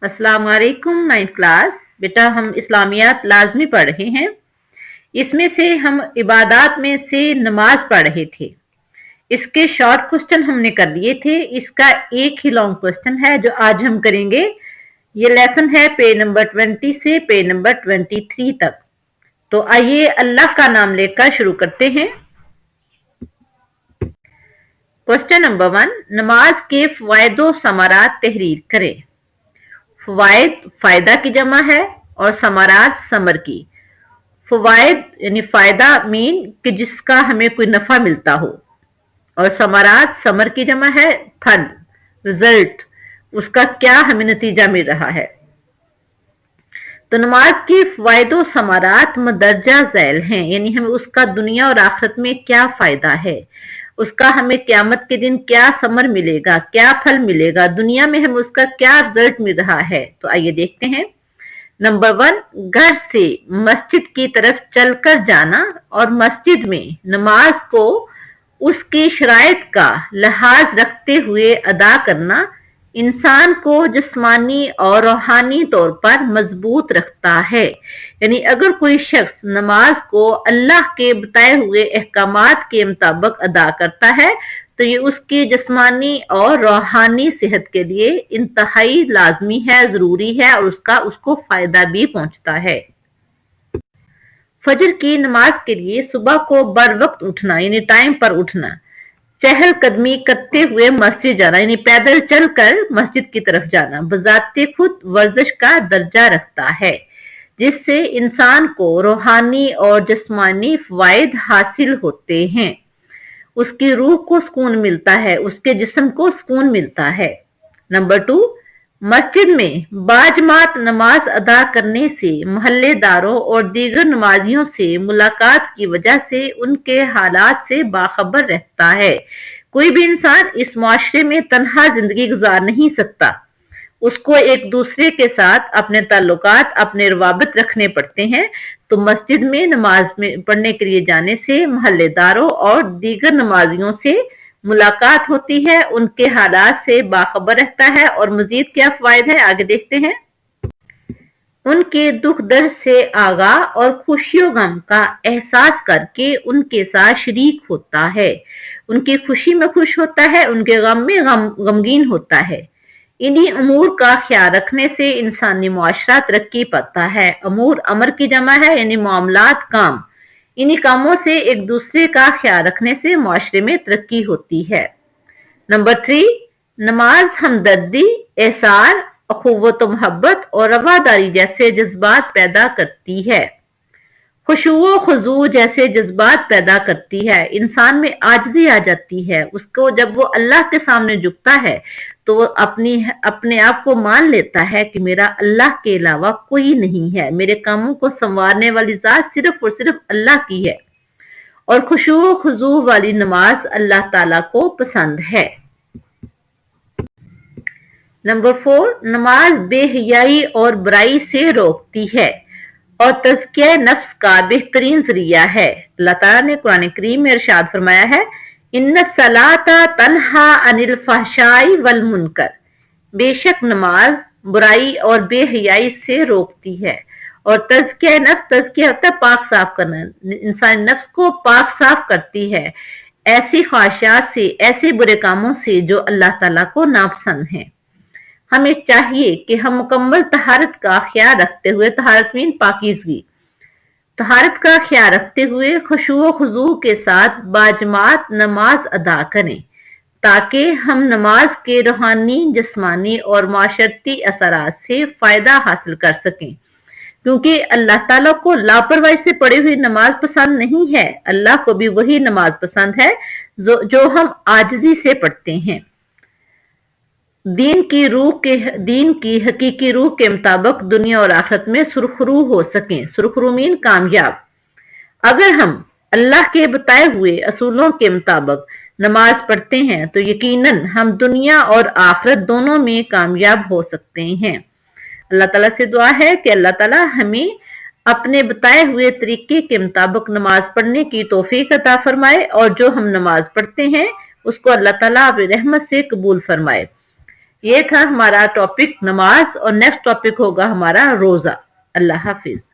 अस्सलाम वालेकुम। 9th class बेटा, हम इस्लामियात लाजमी पढ़ रहे हैं। इसमें से हम इबादात में से नमाज पढ़ रहे थे। इसके शॉर्ट क्वेश्चन हमने कर लिए थे। इसका एक ही लॉन्ग क्वेश्चन है जो आज हम करेंगे। ये लेसन है पेज नंबर 20 से पेज नंबर 23 तक। तो आइए अल्लाह का नाम लेकर शुरू करते हैं। क्वेश्चन नंबर 1, नमाज के फ़वाइदो समारात तहरीर करें। फ़वाइद फायदा की जमा है और समारात समर की। फ़वाइद यानी फायदा मीन कि जिसका हमें कोई नफा मिलता हो, और समारात समर की जमा है, फल रिजल्ट, उसका क्या हमें नतीजा मिल रहा है। तो नमाज की फ़वाइदो समारात मदरजा झैल हैं, यानी हमें उसका दुनिया और आखिरत में क्या फायदा है, उसका हमें क़यामत के दिन क्या समर मिलेगा, क्या फल मिलेगा, दुनिया में हमें उसका क्या रिजल्ट मिल रहा है। तो आइए देखते हैं। नंबर 1, घर से मस्जिद की तरफ चलकर जाना और मस्जिद में नमाज को उसकी शराइत का लिहाज रखते हुए अदा करना इंसान को जिस्मानी और रूहानी तौर पर मजबूत रखता है। यानी अगर कोई शख्स नमाज को अल्लाह के बताए हुए अहकामात के मुताबिक अदा करता है तो ये उसकी जिस्मानी और रूहानी सेहत के लिए इंतहाई लाजमी है, जरूरी है, और उसको फायदा भी पहुंचता है। फजर की नमाज के लिए सुबह को बर वक्त उठना यानी टाइम पर उठना, चहल कदमी करते हुए मस्जिद जाना यानी पैदल चलकर मस्जिद की तरफ जाना बजाते खुद वर्जिश का दर्जा रखता है, जिससे इंसान को रूहानी और जिस्मानी फवायद हासिल होते हैं। उसकी रूह को सुकून मिलता है, उसके जिस्म को सुकून मिलता है। नंबर 2, मस्जिद में बाजमात नमाज अदा करने से मोहल्लेदारों और दीगर नमाजियों से मुलाकात की वजह से उनके हालात से बाखबर रहता है। कोई भी इंसान इस माशरे में तन्हा जिंदगी गुजार नहीं सकता, उसको एक दूसरे के साथ अपने ताल्लुकात, अपने रवाबित रखने पड़ते हैं। तो मस्जिद में नमाज में पढ़ने के लिए जाने से मोहल्लेदारों और दीगर नमाजियों से मुलाकात होती है, उनके हालात से बाखबर रहता है। और मजीद क्या फायद है आगे देखते हैं। उनके दुख दर्द से आगा और खुशियों गम का एहसास करके उनके साथ शरीक होता है, उनकी खुशी में खुश होता है, उनके गम में गमगीन होता है। इन्हीं अमूर का ख्याल रखने से इंसानी मुआशरा तरक्की पाता है। अमूर अमर की जमा है यानी मामलात, काम। इन्हीं कामों से एक दूसरे का ख्याल रखने से मुआशरे में तरक्की होती है। नंबर 3, नमाज हमदर्दी, एहसार, अखुव्वत मोहब्बत और रवादारी जैसे जज्बात पैदा करती है। खुशू खुजू जैसे जज्बात पैदा करती है। इंसान में आजिज़ी आ जाती है। उसको जब वो अल्लाह के सामने झुकता है तो वो अपने आप को मान लेता है कि मेरा अल्लाह के अलावा कोई नहीं है, मेरे कामों को संवारने वाली जात सिर्फ और सिर्फ अल्लाह की है। और खुशू खुजू वाली नमाज अल्लाह ताला को पसंद है। नंबर 4, नमाज बेहयाई और बुराई से रोकती है और तज़किया नफ्स का बेहतरीन जरिया है। अल्लाह ताला ने कुरान करीम में इरशाद फरमाया है, इन्ना सलाता तन्हा अनिल फहशाई वल मुनकर, बेशक नमाज बुराई और बेहयाई से रोकती है। और तज़किया नफ्स, तज़किया होता है पाक साफ करना, इंसान नफ्स को पाक साफ करती है ऐसी ख्वाहिशात से, ऐसे बुरे कामों से जो अल्लाह ताला को नापसंद है। हमें चाहिए कि हम मुकम्मल तहारत का ख्याल रखते हुए, तहारत मीन पाकीज़गी, तहारत का ख्याल रखते हुए खुशू खुजू के साथ बाजमात नमाज अदा करें, ताकि हम नमाज के रूहानी, जिस्मानी और माशरती असरात से फायदा हासिल कर सकें। क्योंकि अल्लाह ताला को लापरवाही से पढ़ी हुई नमाज पसंद नहीं है, अल्लाह को भी वही नमाज पसंद है जो हम आजिज़ी से पढ़ते हैं। दीन की हकीकी रूह के मुताबिक दुनिया और आखिरत में सुरखरू हो सकें। सुरखरू मीन कामयाब। अगर हम अल्लाह के बताए हुए असूलों के मुताबिक नमाज पढ़ते हैं तो यकीनन हम दुनिया और आखिरत दोनों में कामयाब हो सकते हैं। अल्लाह ताला से दुआ है कि अल्लाह ताला हमें अपने बताए हुए तरीके के मुताबिक नमाज पढ़ने की तौफीक अता फरमाए, और जो हम नमाज पढ़ते हैं उसको अल्लाह ताला अपनी रहमत से कबूल फरमाए। یہ تھا ہمارا ٹاپک نماز، اور نیکسٹ ٹاپک ہوگا ہمارا روزہ۔ اللہ حافظ۔